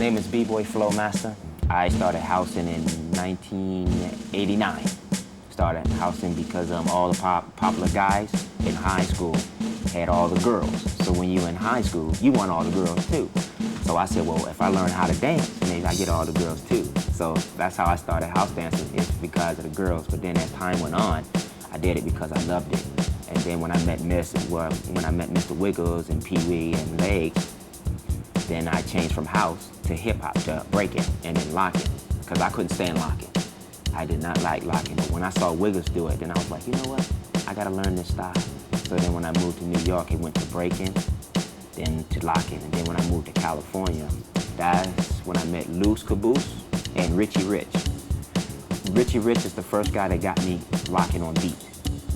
name is B-Boy Flowmaster. I started housing in 1989. Started housing because all the popular guys in high school had all the girls. So when you in high school, you want all the girls too. So I said, well, if I learn how to dance, maybe I get all the girls too. So that's how I started house dancing, it's because of the girls. But then as time went on, I did it because I loved it. And then when I met Mr. Wiggles and Pee Wee and Legs, then I changed from house to hip hop to breaking and then locking, because I couldn't stand locking. I did not like locking, but when I saw Wiggles do it, then I was like, you know what? I gotta learn this style. So then when I moved to New York, it went to breaking, then to locking, and then when I moved to California, that's when I met Loose Caboose and Richie Rich. Richie Rich is the first guy that got me locking on beat,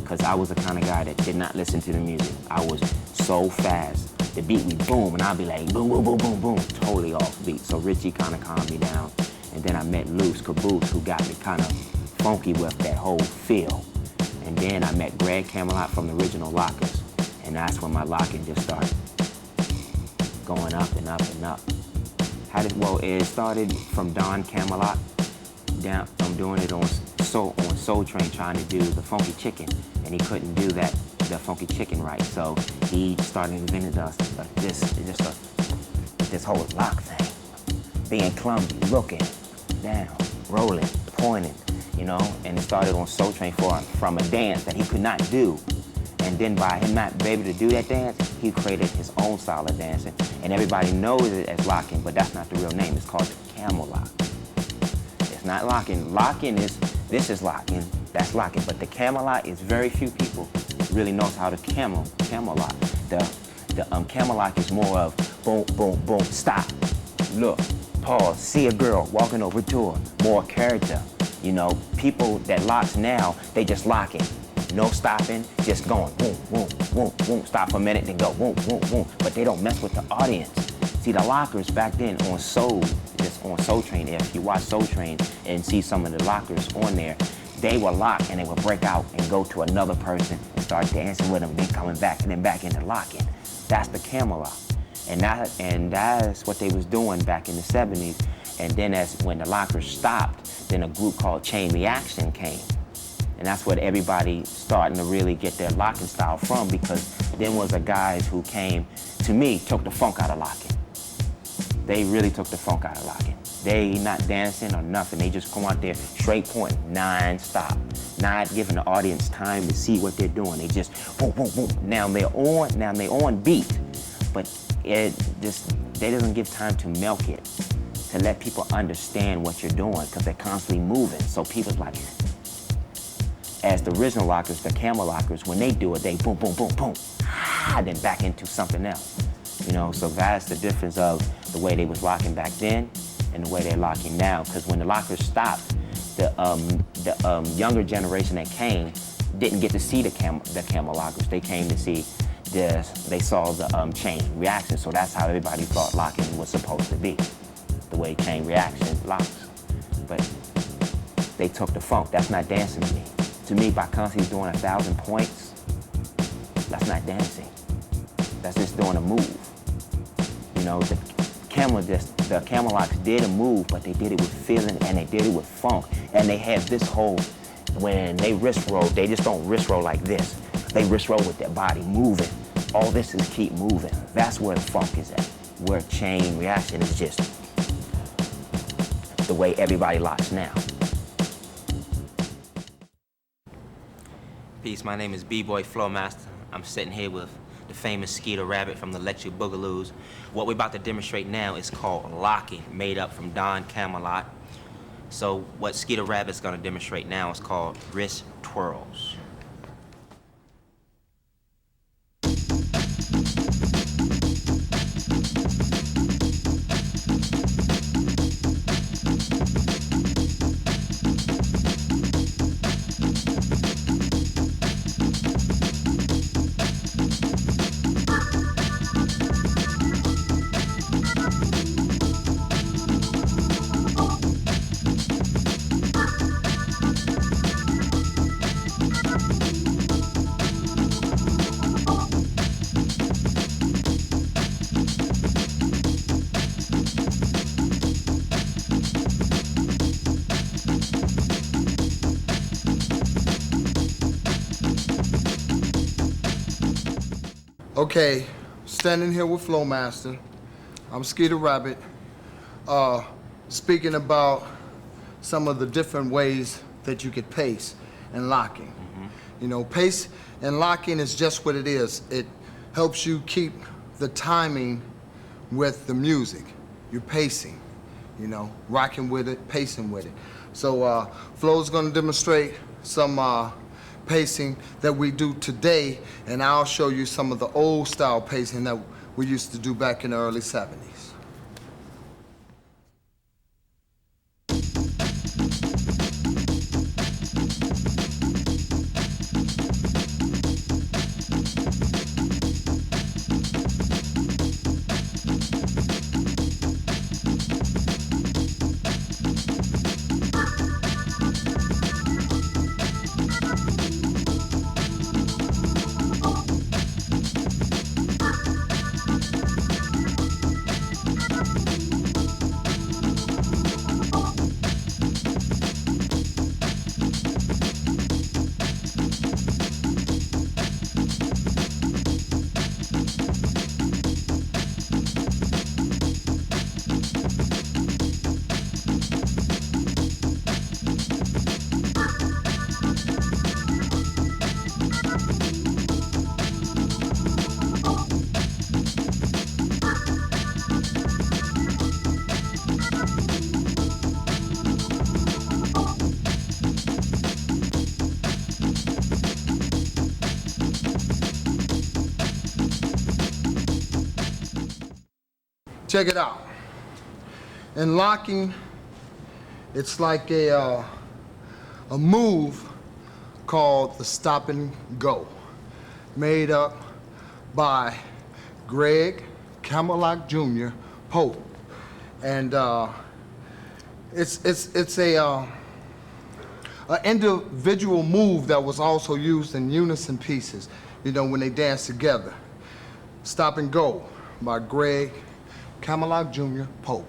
because I was the kind of guy that did not listen to the music. I was so fast. The beat would boom, and I'd be like, boom, boom, boom, boom, boom, totally off beat. So Richie kind of calmed me down. And then I met Loose Caboose, who got me kind of funky with that whole feel. And then I met Greg Camelot from the original Lockers. And that's when my locking just started going up and up and up. It started from Don Camelot down. I'm doing it on Soul Train, trying to do the funky chicken, and he couldn't do the funky chicken right. So he started inventing this whole lock thing, being clumsy, looking down, rolling, pointing, you know. And it started on Soul Train from a dance that he could not do. And then by him not being able to do that dance, he created his own style of dancing. And everybody knows it as locking, but that's not the real name. It's called the camel lock. It's not locking. Locking is, this is locking, that's locking. But the camel lock is very few people really knows how to camel lock. The camel lock is more of boom, boom, boom, stop, look, pause, see a girl walking over to her, more character. You know, people that locks now, they just locking. No stopping, just going, boom, boom, boom, boom, stop for a minute, then go, boom, boom, boom. But they don't mess with the audience. See, the lockers back then on Soul Train, if you watch Soul Train and see some of the lockers on there, they will lock and they will break out and go to another person and start dancing with them, then coming back and then back into locking. That's the camel lock. And that's what they was doing back in the 70s. And then when the lockers stopped, then a group called Chain Reaction came. And that's what everybody starting to really get their locking style from, because then was the guys who came, to me, took the funk out of locking. They really took the funk out of locking. They not dancing or nothing. They just come out there straight point, non-stop, not giving the audience time to see what they're doing. They just boom, boom, boom. Now they're on beat, but they doesn't give time to milk it, to let people understand what you're doing, because they're constantly moving. So people's like, as the original lockers, the camel lockers, when they do it, they boom, boom, boom, boom, then back into something else. You know, so that's the difference of the way they was locking back then and the way they're locking now. Because when the lockers stopped, the younger generation that came didn't get to see the camel lockers. They came to see they saw the Chain Reaction. So that's how everybody thought locking was supposed to be, the way Chain Reaction locks. But they took the funk. That's not dancing to me. To me, by constantly doing 1,000 points, that's not dancing. That's just doing a move. You know, the camel locks did a move, but they did it with feeling and they did it with funk. And they had this whole, when they wrist roll, they just don't wrist roll like this. They wrist roll with their body moving. All this is keep moving. That's where the funk is at. Where Chain Reaction is just the way everybody locks now. Peace, my name is B-Boy Flowmaster. I'm sitting here with the famous Skeeter Rabbit from the Electric Boogaloos. What we're about to demonstrate now is called locking, made up from Don Camelot. So what Skeeter Rabbit's gonna demonstrate now is called wrist twirls. Okay, standing here with Flowmaster. I'm Skeeter Rabbit, speaking about some of the different ways that you could pace and locking. You know, pace and locking is just what it is. It helps you keep the timing with the music. You're pacing, you know, rocking with it, pacing with it. So Flow's gonna demonstrate some pacing that we do today, and I'll show you some of the old style pacing that we used to do back in the early 70s. Check it out. In locking, it's like a move called the stop and go, made up by Greg Camelot Jr. Pope, and it's a individual move that was also used in unison pieces. You know, when they dance together. Stop and Go by Greg Camelot Jr. Pope.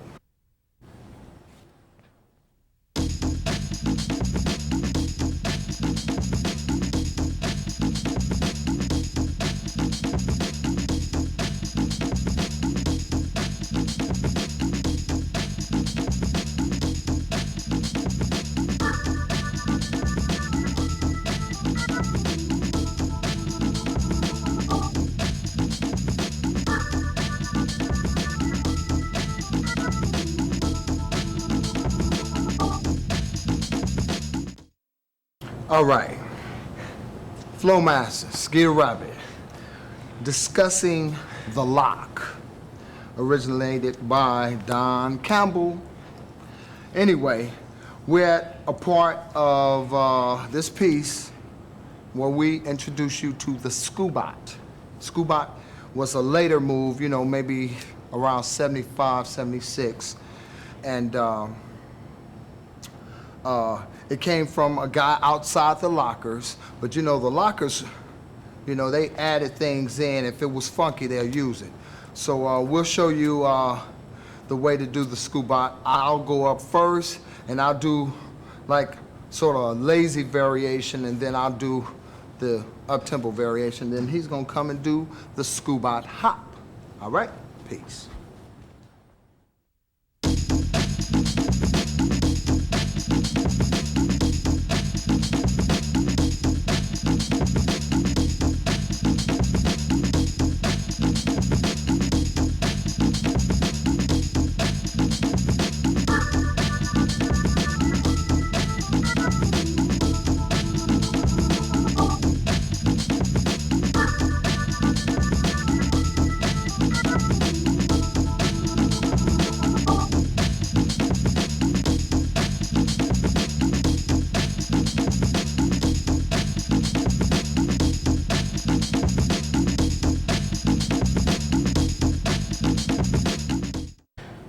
All right, Flowmaster, Skeeter Rabbit, discussing the lock, originated by Don Campbell. Anyway, we're at a part of this piece where we introduce you to the Scooby-Doo. Scooby-Doo was a later move, you know, maybe around 75, 76, and it came from a guy outside the lockers, but you know, the lockers, you know, they added things in. If it was funky, they'll use it. So we'll show you the way to do the Scooby-Doo. I'll go up first, and I'll do like sort of a lazy variation, and then I'll do the up-tempo variation. Then he's gonna come and do the Scooby-Doo hop. All right, peace.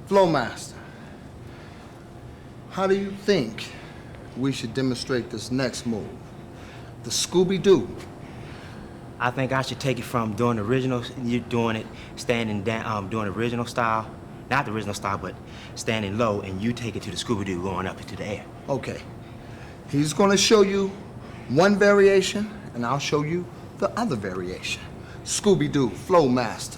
Flowmaster, how do you think we should demonstrate this next move, the Scooby-Doo? I think I should take it from doing the original, you doing it standing down, doing the original style, not the original style, but standing low, and you take it to the Scooby-Doo going up into the air. Okay. He's gonna show you one variation, and I'll show you the other variation. Scooby-Doo, Flowmaster.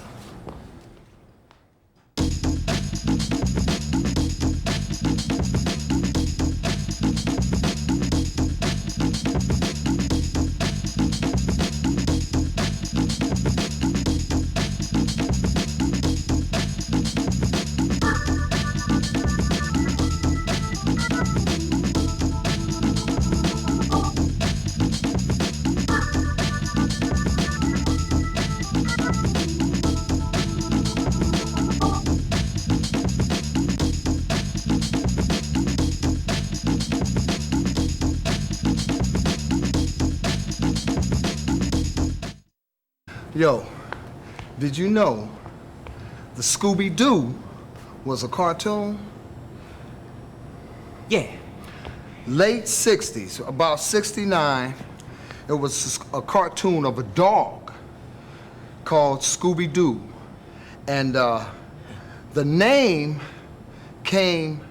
Yo, did you know the Scooby-Doo was a cartoon? Yeah. Late 60s, about 69, it was a cartoon of a dog called Scooby-Doo. And the name came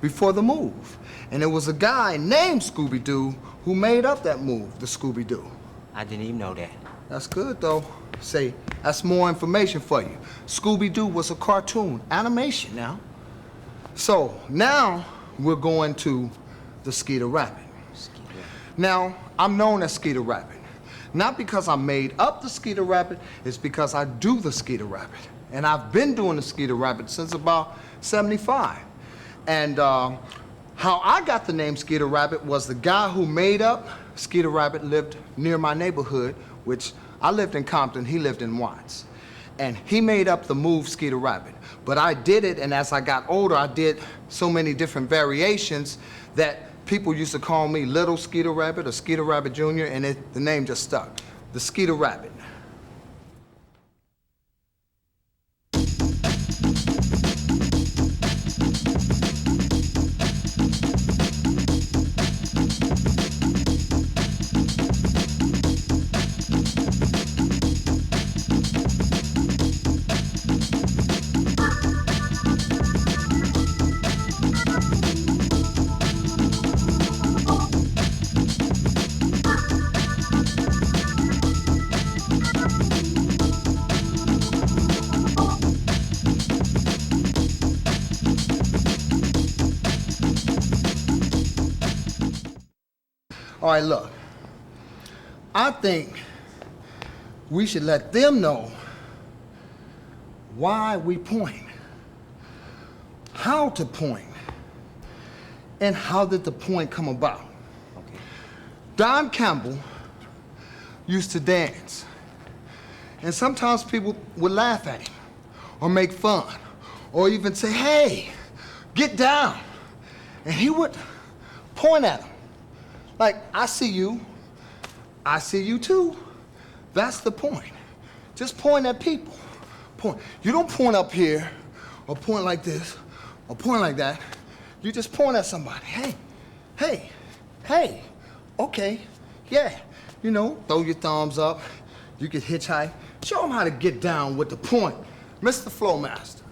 before the move. And it was a guy named Scooby-Doo who made up that move, the Scooby-Doo. I didn't even know that. That's good, though. Say, that's more information for you. Scooby-Doo was a cartoon, animation now. So, now we're going to the Skeeter Rabbit. Now, I'm known as Skeeter Rabbit. Not because I made up the Skeeter Rabbit, it's because I do the Skeeter Rabbit. And I've been doing the Skeeter Rabbit since about 75. And how I got the name Skeeter Rabbit was the guy who made up Skeeter Rabbit lived near my neighborhood, which I lived in Compton, he lived in Watts. And he made up the move Skeeter Rabbit. But I did it, and as I got older, I did so many different variations that people used to call me Little Skeeter Rabbit or Skeeter Rabbit Jr., and the name just stuck. The Skeeter Rabbit. All right, look, I think we should let them know why we point, how to point, and how did the point come about. Okay. Don Campbell used to dance, and sometimes people would laugh at him or make fun or even say, hey, get down. And he would point at them. Like, I see you too. That's the point. Just point at people. Point. You don't point up here, or point like this, or point like that. You just point at somebody. Hey, hey, hey, okay, yeah. You know, throw your thumbs up. You can hitchhike. Show them how to get down with the point. Mr. Flowmaster.